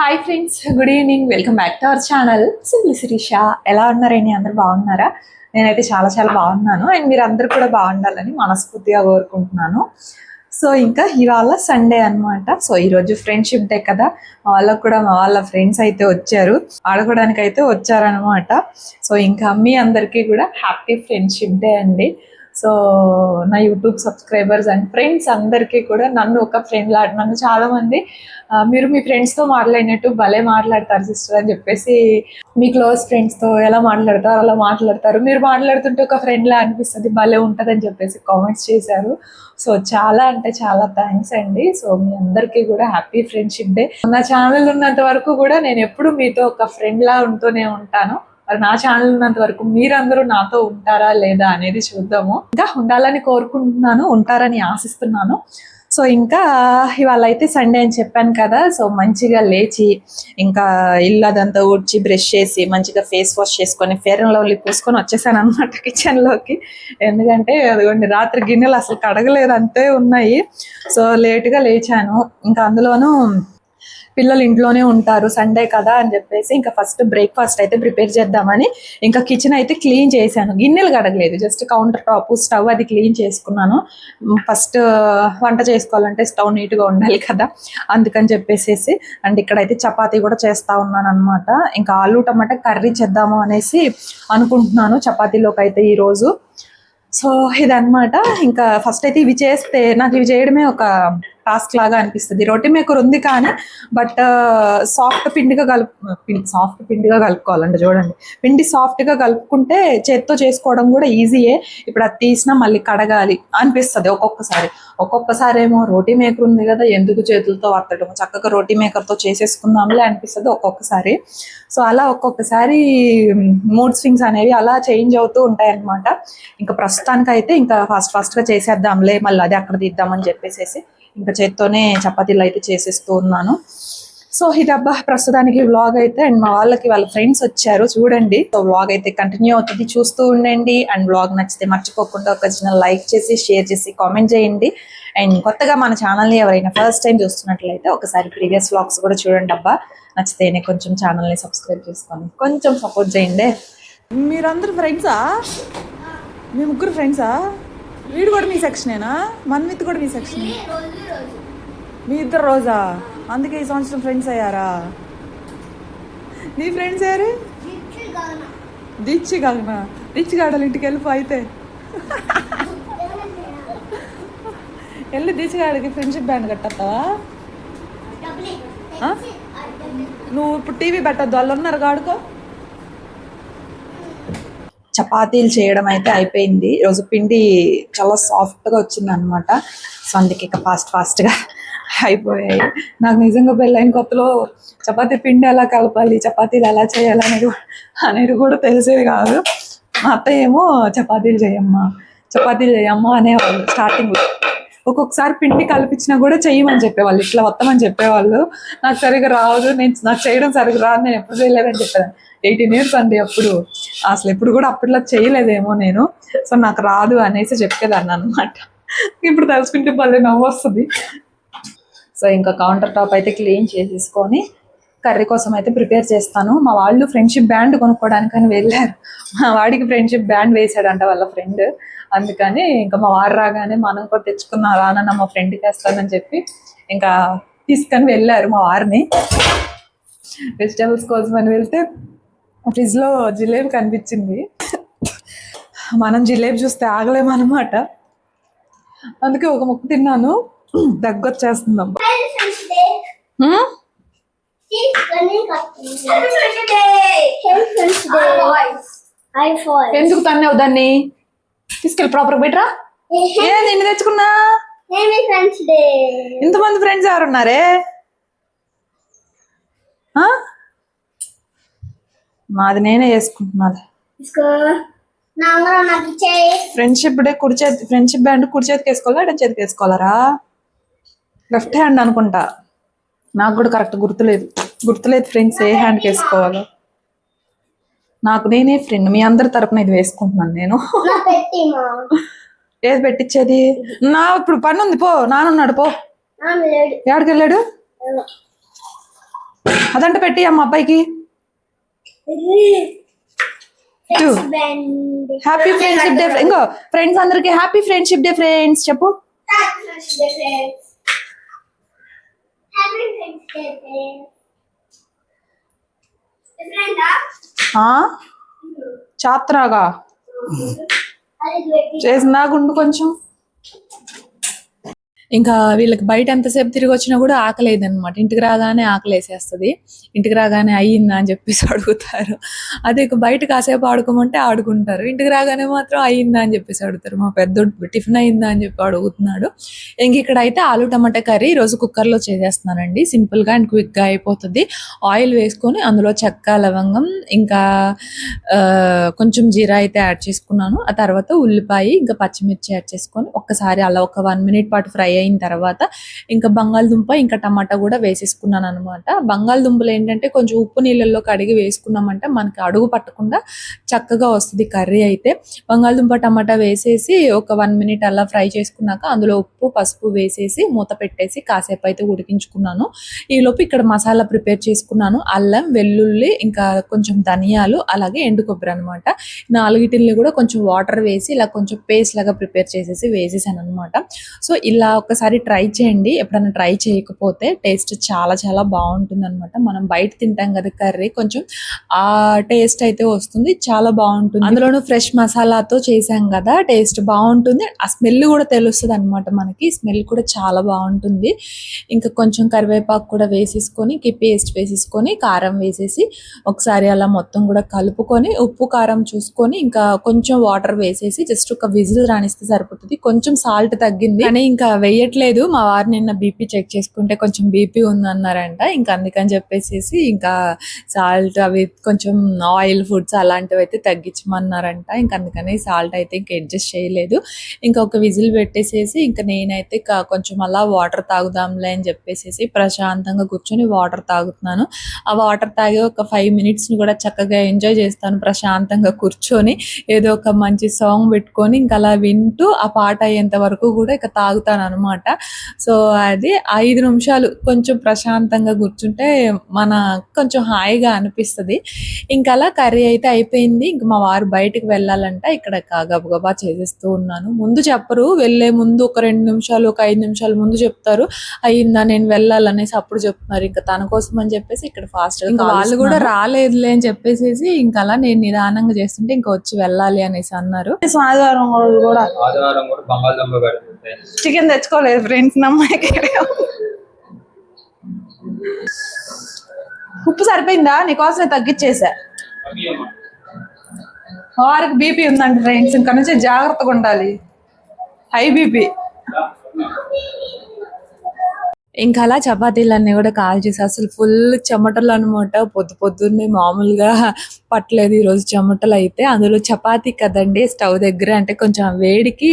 Hi friends, good evening. Welcome back to our channel simply Sirisha. ఎలా ఉన్నారండి? అందరు బాగున్నారా? నేనైతే చాలా చాలా బాగున్నాను. అండ్ మీరు అందరు కూడా బాగుండాలని మనస్ఫూర్తిగా కోరుకుంటున్నాను. సో ఇంకా ఇవాళ సండే అనమాట. సో ఈరోజు ఫ్రెండ్షిప్ డే కదా, మా వాళ్ళ ఫ్రెండ్స్ అయితే వచ్చారు, ఆడుకోవడానికి అయితే వచ్చారనమాట. సో ఇంకా మీ అందరికీ కూడా హ్యాపీ ఫ్రెండ్షిప్ డే అండి. సో నా యూట్యూబ్ సబ్స్క్రైబర్స్ అండ్ ఫ్రెండ్స్ అందరికీ కూడా నన్ను ఒక ఫ్రెండ్ నన్ను చాలామంది మీరు మీ ఫ్రెండ్స్తో మాట్లాడినట్టు భలే మాట్లాడతారు సిస్టర్ అని చెప్పేసి, మీ క్లోజ్ ఫ్రెండ్స్తో ఎలా మాట్లాడతారు అలా మాట్లాడతారు, మీరు మాట్లాడుతుంటే ఒక ఫ్రెండ్లా అనిపిస్తుంది, భలే ఉంటుంది అని చెప్పేసి కామెంట్స్ చేశారు. సో చాలా అంటే చాలా థ్యాంక్స్ అండి. సో మీ అందరికీ కూడా హ్యాపీ ఫ్రెండ్షిప్ డే. నా ఛానల్ ఉన్నంత వరకు కూడా నేను ఎప్పుడు మీతో ఒక ఫ్రెండ్లా ఉంటూనే ఉంటాను. మరి నా ఛానల్ ఉన్నంత వరకు మీరందరూ నాతో ఉంటారా లేదా అనేది చూద్దాము. ఇంకా ఉండాలని కోరుకుంటున్నాను, ఉంటారని ఆశిస్తున్నాను. సో ఇంకా ఇవాళ అయితే సండే అని చెప్పాను కదా. సో మంచిగా లేచి ఇంకా ఇల్లు అదంతా ఊడ్చి బ్రష్ చేసి మంచిగా ఫేస్ వాష్ చేసుకొని ఫేర్ అండ్ లవ్లీ పూసుకొని వచ్చేసాను అనమాట కిచెన్లోకి. ఎందుకంటే అదిగోండి రాత్రి గిన్నెలు అసలు కడగలేదు, అంతే ఉన్నాయి. సో లేట్గా లేచాను. ఇంకా అందులోనూ పిల్లలు ఇంట్లోనే ఉంటారు సండే కదా అని చెప్పేసి ఇంకా ఫస్ట్ బ్రేక్ఫాస్ట్ అయితే ప్రిపేర్ చేద్దామని ఇంకా కిచెన్ అయితే క్లీన్ చేశాను. గిన్నెలు కడగలేదు, జస్ట్ కౌంటర్ టాప్ స్టవ్ అది క్లీన్ చేసుకున్నాను. ఫస్ట్ వంట చేసుకోవాలంటే స్టవ్ నీట్గా ఉండాలి కదా, అందుకని చెప్పేసి. అండ్ ఇక్కడైతే చపాతీ కూడా చేస్తా ఉన్నాను అనమాట. ఇంకా ఆలు టమాటా కర్రీ చేద్దాము అనేసి అనుకుంటున్నాను చపాతీలోకి అయితే ఈరోజు. సో ఇదన్నమాట. ఇంకా ఫస్ట్ అయితే ఇవి చేస్తే నాకు ఇవి చేయడమే ఒక టాస్క్ లాగా అనిపిస్తుంది. రొట్టె మేకర్ ఉంది కానీ బట్ సాఫ్ట్ పిండిగా కలుపుకోవాలండి. చూడండి, పిండి సాఫ్ట్గా కలుపుకుంటే చేత్తో చేసుకోవడం కూడా ఈజీయే. ఇప్పుడు అది తీసినా మళ్ళీ కడగాలి అనిపిస్తుంది ఒక్కొక్కసారి ఏమో రోటీ మేకర్ ఉంది కదా, ఎందుకు చేతులతో వత్తడం, చక్కగా రోటీ మేకర్తో చేసేసుకుందాంలే అనిపిస్తుంది ఒక్కొక్కసారి. సో అలా ఒక్కొక్కసారి మూడ్ స్వింగ్స్ అనేవి అలా చేంజ్ అవుతూ ఉంటాయి అన్నమాట. ఇంకా ప్రస్తుతానికైతే ఇంకా ఫాస్ట్గా చేసేద్దాంలే, మళ్ళీ అది అక్కడ తీద్దామని చెప్పేసి ఇంకా చేత్తోనే చపాతీలు అయితే చేసేస్తూ ఉన్నాను. సో ఇదబ్బా ప్రస్తుతానికి వ్లాగ్ అయితే. అండ్ మా వాళ్ళ ఫ్రెండ్స్ వచ్చారు చూడండి. సో వ్లాగ్ అయితే కంటిన్యూ అవుతుంది, చూస్తూ ఉండండి. అండ్ వ్లాగ్ నచ్చితే మర్చిపోకుండా ఒక చిన్న లైక్ చేసి షేర్ చేసి కామెంట్ చేయండి. అండ్ కొత్తగా మన ఛానల్ని ఎవరైనా ఫస్ట్ టైం చూస్తున్నట్లయితే ఒకసారి ప్రీవియస్ వ్లాగ్స్ కూడా చూడండి అబ్బా. నచ్చితేనే కొంచెం ఛానల్ని సబ్స్క్రైబ్ చేసుకొని కొంచెం సపోర్ట్ చేయండి. మీరందరూ ఫ్రెండ్సా? మీ ముగ్గురు ఫ్రెండ్సా? వీడు కూడా మీ సెక్షనేనా? మన్విత్ కూడా మీ సెక్షన్? మీ ఇద్దరు రోజా? అందుకే ఈ సంవత్సరం ఫ్రెండ్స్ అయ్యారా? నీ ఫ్రెండ్స్ అయ్యారు? దిచ్చి కాగనా? దిచ్చి కాడాలి, ఇంటికి వెళ్ళిపో అయితే. వెళ్ళి దిచ్చిగాడికి ఫ్రెండ్షిప్ బ్యాండ్ కట్టేస్తావా? నువ్వు ఇప్పుడు టీవీ పెట్టద్దు, వాళ్ళు ఉన్నారు గాడుకో. చపాతీలు చేయడం అయితే అయిపోయింది. ఈరోజు పిండి చాలా సాఫ్ట్గా వచ్చింది అనమాట. సో అందుకే ఇక ఫాస్ట్గా అయిపోయాయి. నాకు నిజంగా పెళ్ళైన కొత్తలో చపాతీ పిండి ఎలా కలపాలి, చపాతీలు ఎలా చేయాలి అనేది కూడా తెలిసేది కాదు. మా అత్తయ్య ఏమో చపాతీలు చేయమ్మా అనేవాళ్ళు స్టార్టింగ్లో. ఒక్కొక్కసారి పిండి కల్పించినా కూడా చెయ్యమని చెప్పేవాళ్ళు, ఇట్లా వస్తామని చెప్పేవాళ్ళు. నాకు సరిగ్గా రాదు, నాకు చేయడం సరిగ్గా రాదు, నేను ఎప్పుడు చేయలేదని చెప్పేదాన్ని. 18 years అండి అప్పుడు. అసలు ఎప్పుడు కూడా అప్పట్లో చేయలేదేమో నేను. సో నాకు రాదు అనేసి చెప్పేదాన్ని అనమాట. ఇప్పుడు తెలుసుకుంటే భలే నవ్వు వస్తుంది. సో ఇంకా కౌంటర్ టాప్ అయితే క్లీన్ చేసేసుకొని కర్రీ కోసం అయితే ప్రిపేర్ చేస్తాను. మా వాళ్ళు ఫ్రెండ్షిప్ బ్యాండ్ కొనుక్కోవడానికని వెళ్ళారు. మా వాడికి ఫ్రెండ్షిప్ బ్యాండ్ వేసాడంట వాళ్ళ ఫ్రెండ్. అందుకని ఇంకా మా వాడు రాగానే మనం కూడా తెచ్చుకున్నా రానన్న మా ఫ్రెండ్కి వేస్తానని చెప్పి ఇంకా తీసుకొని వెళ్ళారు మా వారిని. వెజిటేబుల్స్ కోసం అని వెళ్తే ఫ్రిడ్జ్లో జిలేబీ కనిపించింది. మనం జిలేబీ చూస్తే ఆగలేమన్నమాట. అందుకే ఒక ముక్క తిన్నాను, దగ్గొచ్చేస్తుందమ్మ. ఎందుకు తన్నావు దాన్ని? తీసుకెళ్ళి ప్రాపర్ బెటరా. ఎన్ని తెచ్చుకున్నా? ఇంతమంది ఫ్రెండ్స్ ఎవరున్నారే? మాది నేనే చేసుకుంటున్నాది. ఫ్రెండ్షిప్ డే ఫ్రెండ్షిప్ బ్యాండ్ కుడి చేతికి వేసుకోవాలా ఎడం చేతికి వేసుకోవాలరా? లెఫ్ట్ హ్యాండ్ అనుకుంటా, నాకు కూడా కరెక్ట్ గుర్తులేదు ఫ్రెండ్స్ ఏ హ్యాండ్కి వేసుకోవాలో. నాకు నేనే ఫ్రెండ్, మీ అందరి తరపున ఇది వేసుకుంటున్నాను నేను. ఏది పెట్టించేది? నా ఇప్పుడు పని ఉంది, పో. నానున్నాడు, పో. ఎక్కడికి వెళ్ళాడు? అదంటే పెట్టి అమ్మ అబ్బాయికి. Happy friendship day. ఇంకో ఫ్రెండ్స్ అందరికి హ్యాపీ ఫ్రెండ్షిప్ డే ఫ్రెండ్స్ చెప్పు. చాత్రాగా చేసిందా గుండు కొంచెం. ఇంకా వీళ్ళకి బయట ఎంతసేపు తిరిగి వచ్చినా కూడా ఆకలేదు అనమాట. ఇంటికి రాగానే ఆకలి వేసేస్తుంది. ఇంటికి రాగానే అయ్యిందా అని చెప్పేసి అడుగుతారు. అదే బయట కాసేపు ఆడుకోమంటే ఆడుకుంటారు. ఇంటికి రాగానే మాత్రం అయ్యిందా అని చెప్పేసి అడుగుతారు. మా పెద్దోడు టిఫిన్ అయ్యిందా అని చెప్పి అడుగుతున్నాడు. ఇంక ఇక్కడ అయితే ఆలు టమాటా కర్రీ ఈరోజు కుక్కర్లో చేసేస్తున్నానండి. సింపుల్గా అండ్ క్విక్గా అయిపోతుంది. ఆయిల్ వేసుకొని అందులో చెక్క లవంగం ఇంకా కొంచెం జీరా అయితే యాడ్ చేసుకున్నాను. ఆ తర్వాత ఉల్లిపాయ ఇంకా పచ్చిమిర్చి యాడ్ చేసుకొని ఒక్కసారి అలా ఒక 1 minute పాటు ఫ్రై అయిన తర్వాత ఇంకా బంగాళదుంప ఇంకా టమాటా కూడా వేసేసుకున్నాను అనమాట. బంగాళదుంపలు ఏంటంటే కొంచెం ఉప్పు నీళ్ళల్లో కడిగి వేసుకున్నామంటే మనకి అడుగు పట్టకుండా చక్కగా వస్తుంది కర్రీ అయితే. బంగాళదుంప టమాటా వేసేసి ఒక 1 minute అలా ఫ్రై చేసుకున్నాక అందులో ఉప్పు పసుపు వేసేసి మూత పెట్టేసి కాసేపు అయితే ఉడికించుకున్నాను. ఈలోపు ఇక్కడ మసాలా ప్రిపేర్ చేసుకున్నాను. అల్లం వెల్లుల్లి ఇంకా కొంచెం ధనియాలు అలాగే ఎండు కొబ్బరి అనమాట. 4 కూడా కొంచెం వాటర్ వేసి ఇలా కొంచెం పేస్ట్ లాగా ప్రిపేర్ చేసేసి వేసేసాను అనమాట. సో ఇలా ఒకసారి ట్రై చేయండి. ఎప్పుడైనా ట్రై చేయకపోతే టేస్ట్ చాలా చాలా బాగుంటుంది అనమాట. మనం బయట తింటాం కదా కర్రీ, కొంచెం ఆ టేస్ట్ అయితే వస్తుంది, చాలా బాగుంటుంది. అందులోనూ ఫ్రెష్ మసాలాతో చేసాం కదా, టేస్ట్ బాగుంటుంది. ఆ స్మెల్ కూడా తెలుస్తుంది అనమాట మనకి. స్మెల్ కూడా చాలా బాగుంటుంది. ఇంకా కొంచెం కరివేపాకు కూడా వేసేసుకొని పేస్ట్ వేసేసుకొని కారం వేసేసి ఒకసారి అలా మొత్తం కూడా కలుపుకొని ఉప్పు కారం చూసుకొని ఇంకా కొంచెం వాటర్ వేసేసి జస్ట్ ఒక విజిల్ రానిస్తే సరిపోతుంది. కొంచెం సాల్ట్ తగ్గింది కానీ ఇంకా వేయట్లేదు. మా వారు నిన్న బీపీ చెక్ చేసుకుంటే కొంచెం బీపీ ఉందన్నారంట. ఇంకా అందుకని చెప్పేసి ఇంకా సాల్ట్ అవి కొంచెం ఆయిల్ ఫుడ్స్ అలాంటివి అయితే తగ్గించమన్నారంట. ఇంకా అందుకని సాల్ట్ అయితే ఇంకా అడ్జస్ట్ చేయలేదు. ఇంకా ఒక విజిల్ పెట్టేసేసి ఇంకా నేనైతే కొంచెం అలా వాటర్ తాగుదాంలే అని చెప్పేసి ప్రశాంతంగా కూర్చొని వాటర్ తాగుతున్నాను. ఆ వాటర్ తాగి ఒక 5 minutes కూడా చక్కగా ఎంజాయ్ చేస్తాను ప్రశాంతంగా కూర్చొని. ఏదో ఒక మంచి సాంగ్ పెట్టుకొని ఇంకా అలా వింటూ ఆ పాట అయ్యేంత వరకు కూడా ఇక తాగుతాను అనమాట. సో అది 5 నిమిషాలు కొంచెం ప్రశాంతంగా కూర్చుంటే మన కొంచెం హాయిగా అనిపిస్తుంది. ఇంకా అలా కర్రీ అయితే అయిపోయింది. ఇంక మా వారు బయటకు వెళ్ళాలంట. ఇక్కడ గబగబా చేసేస్తూ ఉన్నాను. ముందు చెప్పరు, వెళ్ళే ముందు ఒక 2 నిమిషాలు ఒక 5 నిమిషాలు ముందు చెప్తారు అయ్యిందా నేను వెళ్ళాలనేసి, అప్పుడు చెప్తున్నారు. ఇంకా తన కోసం అని చెప్పేసి ఇక్కడ ఫాస్ట్ గా వాళ్ళు కూడా రాలేదులే అని చెప్పేసి ఇంకా అలా నేను నిదానంగా చేస్తుంటే ఇంకా వచ్చి వెళ్ళాలి అనేసి అన్నారు. ఆదివారం కూడా చికెన్ తెచ్చుకోలేదు ఫ్రెండ్స్. నమ్మాయికి ఉప్పు సరిపోయిందా? నీకోసమే తగ్గించేసా. వారికి బీపీ ఉందండి ఫ్రెండ్స్. ఇంకా నుంచి జాగ్రత్తగా ఉండాలి, హై బీపీ. ఇంకా అలా చపాతీలన్నీ కూడా కాల్ చేసి అసలు ఫుల్ చెమటలు అనమాట. పొద్దున్నే మామూలుగా పట్టలేదు ఈరోజు చెమటలు అయితే. అందులో చపాతీ కదండి స్టవ్ దగ్గర, అంటే కొంచెం వేడికి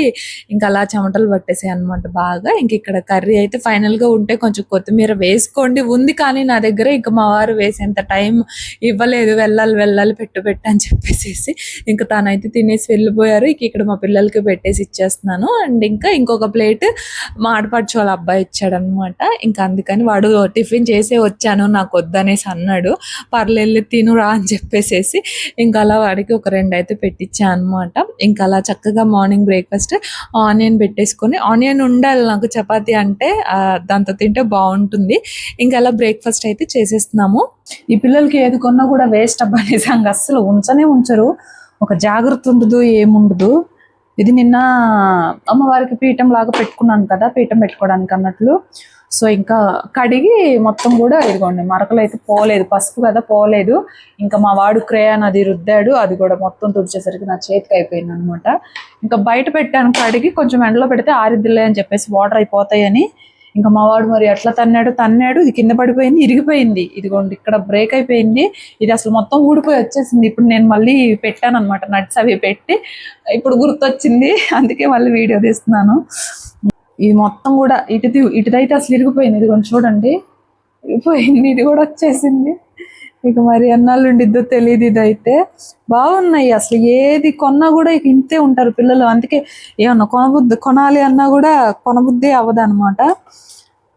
ఇంకా అలా చెమటలు పట్టేసాయి అనమాట బాగా. ఇంక ఇక్కడ కర్రీ అయితే ఫైనల్ గా ఉంటే కొంచెం కొత్తిమీర వేసుకోండి ఉంది, కానీ నా దగ్గర ఇంకా మా వారు వేసేంత టైం ఇవ్వలేదు. వెళ్ళాలి పెట్టు అని చెప్పేసి ఇంకా తనైతే తినేసి వెళ్ళిపోయారు. ఇక్కడ మా పిల్లలకి పెట్టేసి ఇచ్చేస్తున్నాను. అండ్ ఇంకా ఇంకొక ప్లేట్ మా ఆడపడుచు వాళ్ళ అబ్బాయి ఇచ్చాడు అనమాట. ఇంకా అందుకని వాడు టిఫిన్ చేసే వచ్చాను నాకు వద్దనేసి అన్నాడు. పర్లేదు తినురా అని చెప్పేసి ఇంకా అలా వాడికి ఒక 2 అయితే పెట్టించా అనమాట. ఇంకా అలా చక్కగా మార్నింగ్ బ్రేక్ఫాస్ట్ ఆనియన్ పెట్టేసుకొని, ఆనియన్ ఉండాలి నాకు చపాతీ అంటే, దాంతో తింటే బాగుంటుంది. ఇంకా అలా బ్రేక్ఫాస్ట్ అయితే చేసేస్తున్నాము. ఈ పిల్లలకి ఏది కొన్నా కూడా వేస్ట్ అబ్బా, నిజంగా అస్సలు ఉంచరు. ఒక జాగ్రత్త ఉండదు, ఏముండదు. ఇది నిన్న అమ్మవారికి పీఠం లాగా పెట్టుకున్నాను కదా, పీఠం పెట్టుకోవడానికి అన్నట్లు. సో ఇంకా కడిగి మొత్తం కూడా ఇదిగోండి, మరకలు అయితే పోలేదు, పసుపు కదా పోలేదు. ఇంకా మా వాడు క్రేయాన్ అది రుద్దాడు, అది కూడా మొత్తం తుడిచేసరికి నా చేతికి అయిపోయింది అనమాట. ఇంకా బయట పెట్టాను కడిగి, కొంచెం ఎండలో పెడితే ఆరిద్దిలే అని చెప్పేసి వాటర్ అయిపోతాయని. ఇంకా మా వాడు మరి ఎట్లా తన్నాడు, ఇది కింద పడిపోయింది, ఇరిగిపోయింది. ఇదిగోండి ఇక్కడ బ్రేక్ అయిపోయింది, ఇది అసలు మొత్తం ఊడిపోయి వచ్చేసింది. ఇప్పుడు నేను మళ్ళీ పెట్టాను అనమాట, నట్స్ అవి పెట్టి. ఇప్పుడు గుర్తొచ్చింది, అందుకే మళ్ళీ వీడియో తీస్తున్నాను. ఇది మొత్తం కూడా ఇటుదైతే అసలు ఇరిగిపోయింది. ఇది కొంచెం చూడండి, ఇరిగిపోయింది. ఇది కూడా వచ్చేసింది. ఇక మరి ఎన్నాళ్ళు ఉండిద్దో తెలియదు. ఇదైతే బాగున్నాయి. అసలు ఏది కొన్నా కూడా ఇక ఇంతే ఉంటారు పిల్లలు. అందుకే ఏమన్నా కొనాలి అన్నా కూడా కొనబుద్ధి అవ్వదు అనమాట.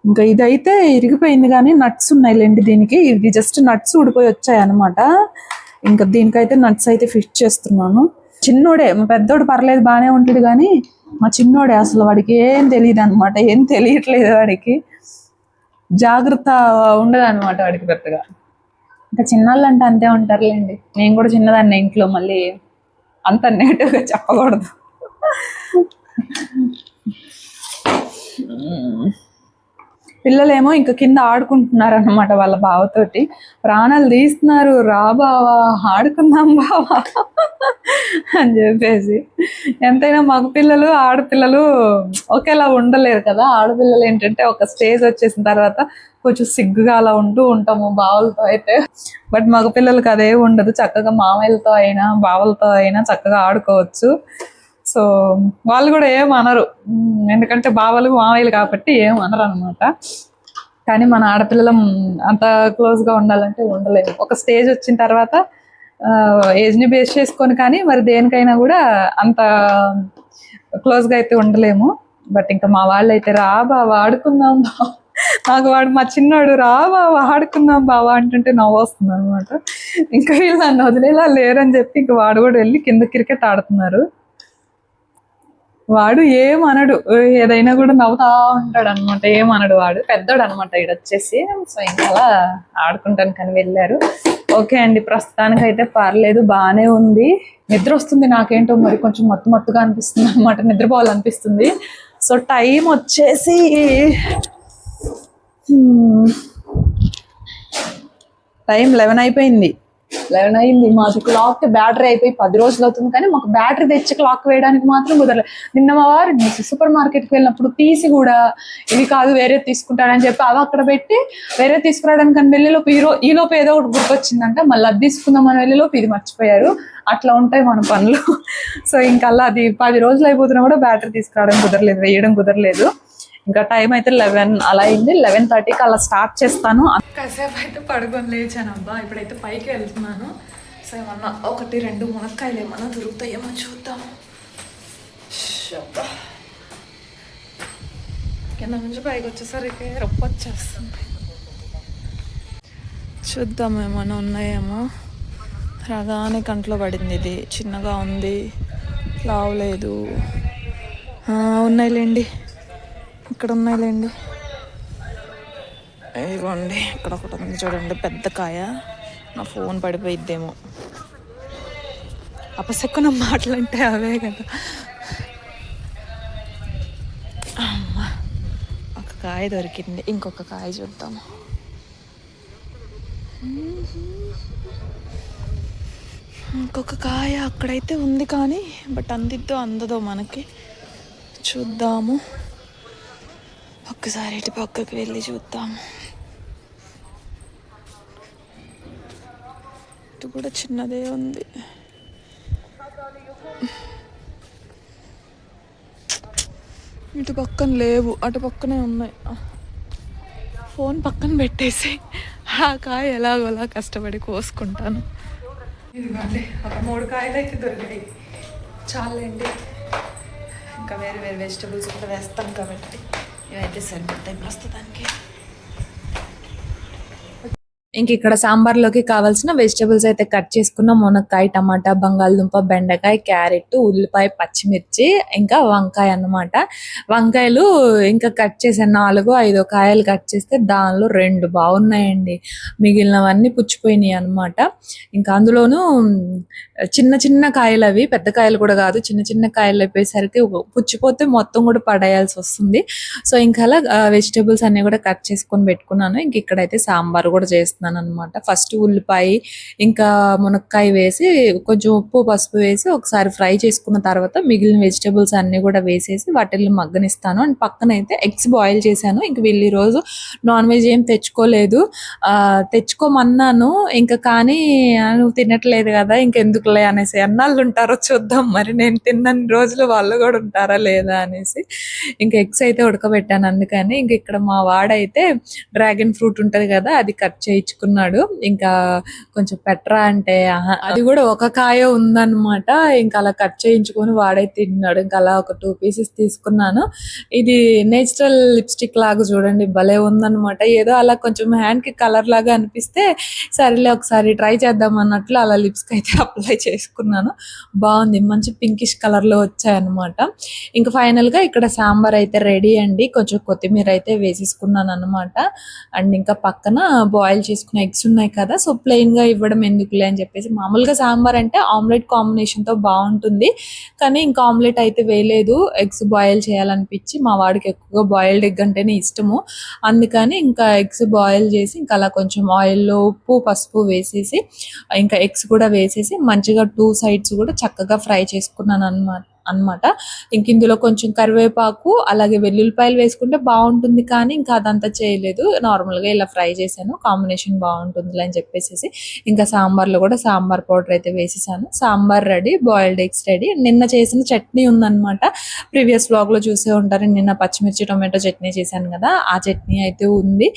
ఇంకా ఇదైతే ఇరిగిపోయింది కానీ నట్స్ ఉన్నాయిలేండి దీనికి. ఇది జస్ట్ నట్స్ ఊడిపోయి వచ్చాయి అనమాట. ఇంకా దీనికైతే నట్స్ అయితే ఫిట్ చేస్తున్నాను. చిన్నోడే, మా పెద్దోడు పర్లేదు బాగానే ఉంటుంది కానీ మా చిన్నోడే అసలు వాడికి ఏం తెలియదు అనమాట. ఏం తెలియట్లేదు వాడికి, జాగ్రత్త ఉండదు అనమాట వాడికి పెద్దగా. ఇంకా చిన్నోళ్ళు అంటే అంతే ఉంటారులేండి. నేను కూడా చిన్నదాన్ని ఇంట్లో, మళ్ళీ అంత నెగటివ్గా చెప్పకూడదు. పిల్లలేమో ఇంకా కింద ఆడుకుంటున్నారు అన్నమాట వాళ్ళ బావతోటి. ప్రాణాలు తీస్తున్నారు, రా బావా ఆడుకుందాం బావా అని చెప్పేసి. ఎంతైనా మగ పిల్లలు ఆడపిల్లలు ఒకేలా ఉండలేరు కదా. ఆడపిల్లలు ఏంటంటే ఒక స్టేజ్ వచ్చేసిన తర్వాత కొంచెం సిగ్గుగా అలా ఉంటూ ఉంటాము బావలతో అయితే. బట్ మగ పిల్లలకి అదే ఉండదు. చక్కగా మామయ్యలతో అయినా బావలతో అయినా చక్కగా ఆడుకోవచ్చు. సో వాళ్ళు కూడా ఏమనరు, ఎందుకంటే బావలు మామయ్యలు కాబట్టి ఏమనరు అనమాట. కానీ మన ఆడపిల్లలం అంత క్లోజ్గా ఉండాలంటే ఉండలేము. ఒక స్టేజ్ వచ్చిన తర్వాత ఏజ్ని బేస్ చేసుకొని కానీ మరి దేనికైనా కూడా అంత క్లోజ్గా అయితే ఉండలేము. బట్ ఇంకా మా వాళ్ళు అయితే రా బావా ఆడుకుందాం బావా, నాకు వాడు మా చిన్నోడు రా బావా ఆడుకుందాం బావా అంటుంటే నవ్వు వస్తుంది అనమాట. ఇంకా వీళ్ళు నన్ను వదిలేలా లేరని చెప్పి ఇంకా వాడు కూడా వెళ్ళి కింద క్రికెట్ ఆడుతున్నారు. వాడు ఏమనడు, ఏదైనా కూడా నవ్వుతా ఉంటాడు అనమాట. ఏమనడు వాడు, పెద్దోడు అనమాట ఈడొచ్చేసి. సో ఇంకా అలా ఆడుకుంటాను కానీ వెళ్ళారు. ఓకే అండి, ప్రస్తుతానికి అయితే పర్లేదు, బాగానే ఉంది. నిద్ర వస్తుంది నాకేంటో మరి, కొంచెం మత్తు మత్తుగా అనిపిస్తుంది అనమాట, నిద్రపోవాలనిపిస్తుంది. సో టైం వచ్చేసి టైం 11 అయిపోయింది. 11 అయింది. మాది క్లాక్ బ్యాటరీ అయిపోయి 10 రోజులు అవుతుంది కానీ మాకు బ్యాటరీ తెచ్చి క్లాక్ వేయడానికి మాత్రం కుదరలేదు. నిన్న మా వారు సూపర్ మార్కెట్కి వెళ్ళినప్పుడు తీసి కూడా ఇవి కాదు వేరే తీసుకుంటాడని చెప్పి అవి అక్కడ పెట్టి వేరే తీసుకురావడానికి అని వెళ్ళేలోపు ఈలోపు ఏదో ఒకటి గుర్తొచ్చిందంట. మళ్ళీ అది తీసుకుందామని వెళ్ళేలోపు ఇది మర్చిపోయారు. అట్లా ఉంటాయి మన పనులు. సో ఇంకా అలా అది 10 రోజులు అయిపోతున్నా కూడా బ్యాటరీ తీసుకురావడం కుదరలేదు, వేయడం కుదరలేదు. ఇంకా టైం అయితే 11 అలా అయింది. 11:30కి అలా స్టార్ట్ చేస్తాను. కాసేపు అయితే పడుకొని లేచాను అబ్బా. ఇప్పుడైతే పైకి వెళ్తున్నాను. సో ఏమన్నా 1-2 మునక్కాయలు ఏమన్నా దొరుకుతాయేమో చూద్దాము. కింద నుంచి పైకి వచ్చేసరికి రొప్ప వచ్చేస్తుంది. చూద్దాం ఏమన్నా ఉన్నాయేమో. రాగానే కంట్లో పడింది. ఇది చిన్నగా ఉంది, లావలేదు. ఉన్నాయిలేండి, ఇక్కడ ఉన్నాయిలేండి. ఇదిగోండి ఇక్కడ ఒకటి ఉంది చూడండి, పెద్ద కాయ. నా ఫోన్ పడిపోయిద్దేమో. అపశకున మాటలు అంటే అవే కదా. అమ్మా, ఒక కాయ దొరికింది. ఇంకొక కాయ చూద్దాము. ఇంకొక కాయ అక్కడైతే ఉంది కానీ బట్ అందిద్దో అందదో మనకి. చూద్దాము, ఒక్కసారి ఇటు పక్కకి వెళ్ళి చూద్దాము. ఇటు కూడా చిన్నదే ఉంది. ఇటు పక్కన లేవు, అటు పక్కనే ఉన్నాయి. ఫోన్ పక్కన పెట్టేసి ఆ కాయ ఎలాగోలా కష్టపడి కోసుకుంటాను. ఇదిగోండి ఒక 3 కాయలు అయితే దొరికాయి. చాలండి, ఇంకా వేరే వేరే వెజిటబుల్స్ కూడా వేస్తాం కాబట్టి ఇవైతే సరిపోతాయి ప్రస్తుతానికి. ఇంక ఇక్కడ సాంబార్లోకి కావాల్సిన వెజిటబుల్స్ అయితే కట్ చేసుకున్న మునక్కాయ, టమాటా, బంగాళదుంప, బెండకాయ, క్యారెట్, ఉల్లిపాయ, పచ్చిమిర్చి, ఇంకా వంకాయ అన్నమాట. వంకాయలు ఇంకా కట్ చేసాను, 4-5 కాయలు కట్ చేస్తే దానిలో 2 బాగున్నాయండి. మిగిలినవన్నీ పుచ్చిపోయినాయి అనమాట. ఇంకా అందులోనూ చిన్న చిన్న కాయలు, అవి పెద్ద కాయలు కూడా కాదు, చిన్న చిన్న కాయలు అయిపోయేసరికి పుచ్చిపోతే మొత్తం కూడా పడేయాల్సి వస్తుంది. సో ఇంకా అలా వెజిటబుల్స్ అన్ని కూడా కట్ చేసుకొని పెట్టుకున్నాను. ఇంక ఇక్కడైతే సాంబార్ కూడా చేస్తున్నాను అనమాట. ఫస్ట్ ఉల్లిపాయ ఇంకా మునక్కాయ వేసి కొంచెం ఉప్పు పసుపు వేసి ఒకసారి ఫ్రై చేసుకున్న తర్వాత మిగిలిన వెజిటబుల్స్ అన్ని కూడా వేసేసి వాటిని మగ్గనిస్తాను. అండ్ పక్కన అయితే ఎగ్స్ బాయిల్ చేశాను. ఇంక వీళ్ళు ఈరోజు నాన్ వెజ్ ఏం తెచ్చుకోలేదు, తెచ్చుకోమన్నాను ఇంకా, కానీ నువ్వు తినట్లేదు కదా ఇంకెందుకులే అనేసి. అన్నాళ్ళు ఉంటారో చూద్దాం మరి, నేను తిన్నన్ని రోజులు వాళ్ళు కూడా ఉంటారా లేదా అనేసి ఇంకా ఎగ్స్ అయితే ఉడకబెట్టాను. అందుకని ఇంక ఇక్కడ మా వాడైతే డ్రాగన్ ఫ్రూట్ ఉంటుంది కదా, అది కట్ చేయించుకొని తెచ్చుకున్నాడు. ఇంకా కొంచెం పెట్టరా అంటే అది కూడా ఒక కాయ ఉందన్నమాట. ఇంకా అలా కట్ చేయించుకొని వాడే తిన్నాడు. ఇంకా అలా ఒక 2 పీసెస్ తీసుకున్నాను. ఇది నేచురల్ లిప్స్టిక్ లాగా చూడండి, భలే ఉందన్నమాట. ఏదో అలా కొంచెం హ్యాండ్ కి కలర్ లాగా అనిపిస్తే సరేలే ఒకసారి ట్రై చేద్దాం అన్నట్లు అలా లిప్స్ కి అయితే అప్లై చేసుకున్నాను. బాగుంది, మంచి పింకిష్ కలర్ లో వచ్చాయన్నమాట. ఇంకా ఫైనల్ గా ఇక్కడ సాంబార్ అయితే రెడీ అండి. కొంచెం కొత్తిమీర అయితే వేసేసుకున్నాను అనమాట. అండ్ ఇంకా పక్కన బాయిల్ చేసుకున్న ఎగ్స్ ఉన్నాయి కదా, సో ప్లెయిన్ గా ఇవ్వడం ఎందుకులే అని చెప్పేసి, మామూలుగా సాంబార్ అంటే ఆమ్లెట్ కాంబినేషన్ తో బాగుంటుంది, కానీ ఇంకా ఆమ్లెట్ అయితే వేయలేదు. ఎగ్స్ బాయిల్ చేయాలనిపించి, మా వాడికి ఎక్కువగా బాయిల్డ్ ఎగ్ అంటేనే ఇష్టము, అందుకని ఇంకా ఎగ్స్ బాయిల్ చేసి ఇంకా అలా కొంచెం ఆయిల్లో ఉప్పు పసుపు వేసేసి ఇంకా ఎగ్స్ కూడా వేసేసి మంచిగా 2 సైడ్స్ కూడా చక్కగా ఫ్రై చేసుకున్నాను అన్నమాట. ఇంక ఇందులో కొంచెం కరివేపాకు అలాగే వెల్లుల్లిపాయలు వేసుకుంటే బాగుంటుంది, కానీ ఇంకా అదంతా చేయలేదు. నార్మల్ గా ఇలా ఫ్రై చేశాను, కాంబినేషన్ బాగుంటుంది అని చెప్పేసి ఇంకా సాంబార్లో కూడా సాంబార్ పౌడర్ అయితే వేసేసాను. Sambar ready, boiled eggs ready. నిన్న చేసిన చట్నీ ఉందన్నమాట, ప్రీవియస్ వ్లాగ్ లో చూసే ఉంటారు. నిన్న పచ్చిమిర్చి టొమాటో చట్నీ చేశాను కదా, ఆ చట్నీ అయితే ఉంది.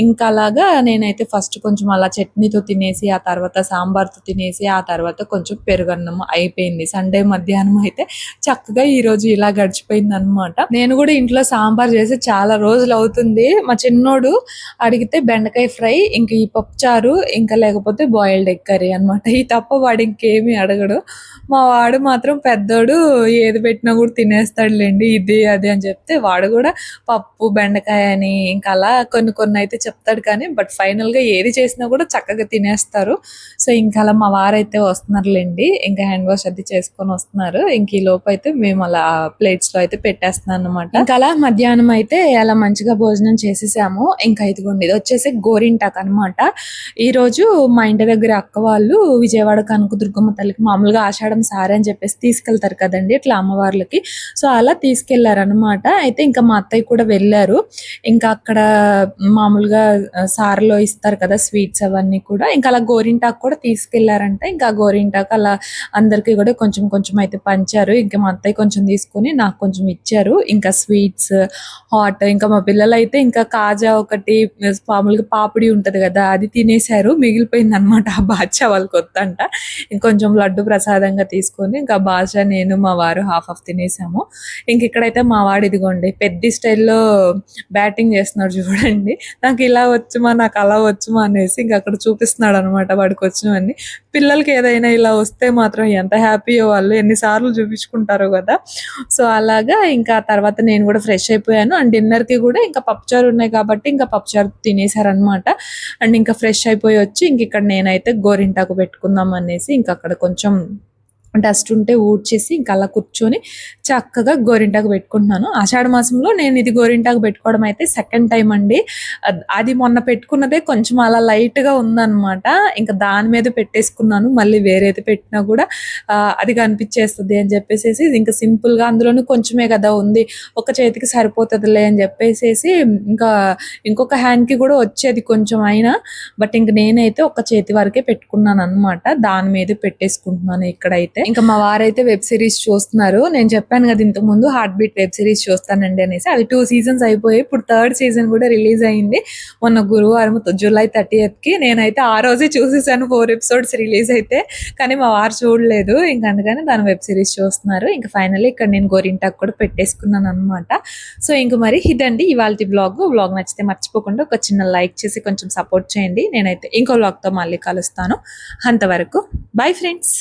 ఇంకా అలాగా నేనైతే ఫస్ట్ కొంచెం అలా చట్నీతో తినేసి, ఆ తర్వాత సాంబార్తో తినేసి, ఆ తర్వాత కొంచెం పెరుగన్నం అయిపోయింది. సండే మధ్యాహ్నం అయితే చక్కగా ఈ రోజు ఇలా గడిచిపోయింది అనమాట. నేను కూడా ఇంట్లో సాంబార్ చేసి చాలా రోజులు అవుతుంది. మా చిన్నోడు అడిగితే బెండకాయ ఫ్రై, ఇంకా ఈ పప్పుచారు, ఇంకా లేకపోతే బాయిల్డ్ ఎగ్ కర్రీ అనమాట. ఈ తప్ప వాడు ఇంకేమీ అడగడు. మా వాడు మాత్రం పెద్దోడు ఏది పెట్టినా కూడా తినేస్తాడులేండి, ఇది అది అని చెప్తే వాడు కూడా పప్పు బెండకాయ అని ఇంకా అలా కొన్ని అయితే చెప్తాడు, కానీ బట్ ఫైనల్ గా ఏది చేసినా కూడా చక్కగా తినేస్తారు. సో ఇంకా అలా మా వారైతే వస్తున్నారులేండి, ఇంకా హ్యాండ్ వాష్ అది చేసుకొని వస్తున్నారు. ఇంక ఈ లోపు అయితే మేము అలా ప్లేట్స్ లో అయితే పెట్టేస్తున్నాం అనమాట. ఇంకా అలా మధ్యాహ్నం అయితే అలా మంచిగా భోజనం చేసేసాము. ఇంకా ఇదిగోండి, ఇది వచ్చేసి గోరింటాక్ అనమాట. ఈ రోజు మా ఇంటి దగ్గర అక్క వాళ్ళు విజయవాడ కనుక దుర్గమ్మ తల్లికి మామూలుగా ఆషాఢం సారీ అని చెప్పేసి తీసుకెళ్తారు కదండి ఇట్లా అమ్మవార్లకి, సో అలా తీసుకెళ్లారనమాట. అయితే ఇంకా మా అత్తయ్య కూడా వెళ్ళారు. ఇంకా అక్కడ మామూలుగా సారలో ఇస్తారు కదా స్వీట్స్ అవన్నీ కూడా, ఇంకా అలా గోరింటాకు కూడా తీసుకెళ్లారంట. ఇంకా గోరింటాకు అలా అందరికి కూడా కొంచెం కొంచెం అయితే పంచారు. ఇంకా మా అత్తయ్య కొంచెం తీసుకొని నాకు కొంచెం ఇచ్చారు. ఇంకా స్వీట్స్ హాట్, ఇంకా మా పిల్లలు అయితే ఇంకా కాజా ఒకటి, మామూలుగా పాపిడి ఉంటది కదా అది తినేశారు, మిగిలిపోయింది అనమాట. ఆ బాద్షా వాళ్ళకి వద్దంట. ఇంకొంచెం లడ్డు ప్రసాదంగా తీసుకొని ఇంకా బాద్షా నేను మా వారు హాఫ్ తినేసాము. ఇంక ఇక్కడైతే మా వాడు ఇదిగోండి పెద్ద స్టైల్లో బ్యాటింగ్ చేస్తున్నాడు చూడండి. నాకు ఇలా వచ్చుమా, నాకు అలా వచ్చుమా అనేసి ఇంకా అక్కడ చూపిస్తున్నాడు అనమాట వాడికి వచ్చినవన్నీ. పిల్లలకి ఏదైనా ఇలా వస్తే మాత్రం ఎంత హ్యాపీయో, వాళ్ళు ఎన్నిసార్లు చూపించుకుంటారో కదా. సో అలాగా ఇంకా తర్వాత నేను కూడా ఫ్రెష్ అయిపోయాను. అండ్ డిన్నర్ కి కూడా ఇంకా పప్పుచారు ఉన్నాయి కాబట్టి ఇంకా పప్పుచారు తినేసారనమాట. అండ్ ఇంకా ఫ్రెష్ అయిపోయి వచ్చి ఇంక ఇక్కడ నేనైతే గోరింటాకు పెట్టుకుందాం అనేసి ఇంకా అక్కడ కొంచెం డస్ట్ ఉంటే ఊడ్చేసి ఇంకా అలా కూర్చొని చక్కగా గోరింటాకు పెట్టుకుంటున్నాను. ఆషాఢ మాసంలో నేను ఇది గోరింటాకు పెట్టుకోవడం అయితే సెకండ్ టైం అండి. అది మొన్న పెట్టుకున్నదే కొంచెం అలా లైట్ గా ఉందన్నమాట. ఇంకా దాని మీద పెట్టేసుకున్నాను, మళ్ళీ వేరేది పెట్టినా కూడా అది కనిపించేస్తుంది అని చెప్పేసి ఇంకా సింపుల్ గా, అందులోనూ కొంచెమే కదా ఉంది, ఒక చేతికి సరిపోతుందిలే అని చెప్పేసి ఇంకా ఇంకొక హ్యాండ్ కి కూడా వచ్చేది కొంచెం అయినా, బట్ ఇంక నేనైతే ఒక చేతి వరకే పెట్టుకున్నాను అనమాట. దాని మీద పెట్టేసుకుంటున్నాను ఇక్కడైతే. ఇంకా మా వారైతే వెబ్ సిరీస్ చూస్తున్నారు. నేను చెప్పాను కదా ఇంతకు ముందు హార్ట్ బీట్ వెబ్ సిరీస్ చూస్తానండి అనేసి, అది 2 సీజన్స్ అయిపోయి ఇప్పుడు 3rd సీజన్ కూడా రిలీజ్ అయింది మొన్న గురువారం జూలై 30th కి. నేనైతే ఆ రోజే చూసేసాను 4 ఎపిసోడ్స్ రిలీజ్ అయితే, కానీ మా వారు చూడలేదు. ఇంకా అందుకని దాని వెబ్ సిరీస్ చూస్తున్నారు. ఇంకా ఫైనల్లీ ఇక్కడ నేను గోరింటాకు కూడా పెట్టేసుకున్నాను అనమాట. సో ఇంక మరి ఇదండి ఇవాళ వ్లాగ్ నచ్చితే మర్చిపోకుండా ఒక చిన్న లైక్ చేసి కొంచెం సపోర్ట్ చేయండి. నేనైతే ఇంకో వ్లాగ్తో మళ్ళీ కలుస్తాను. అంతవరకు బై ఫ్రెండ్స్.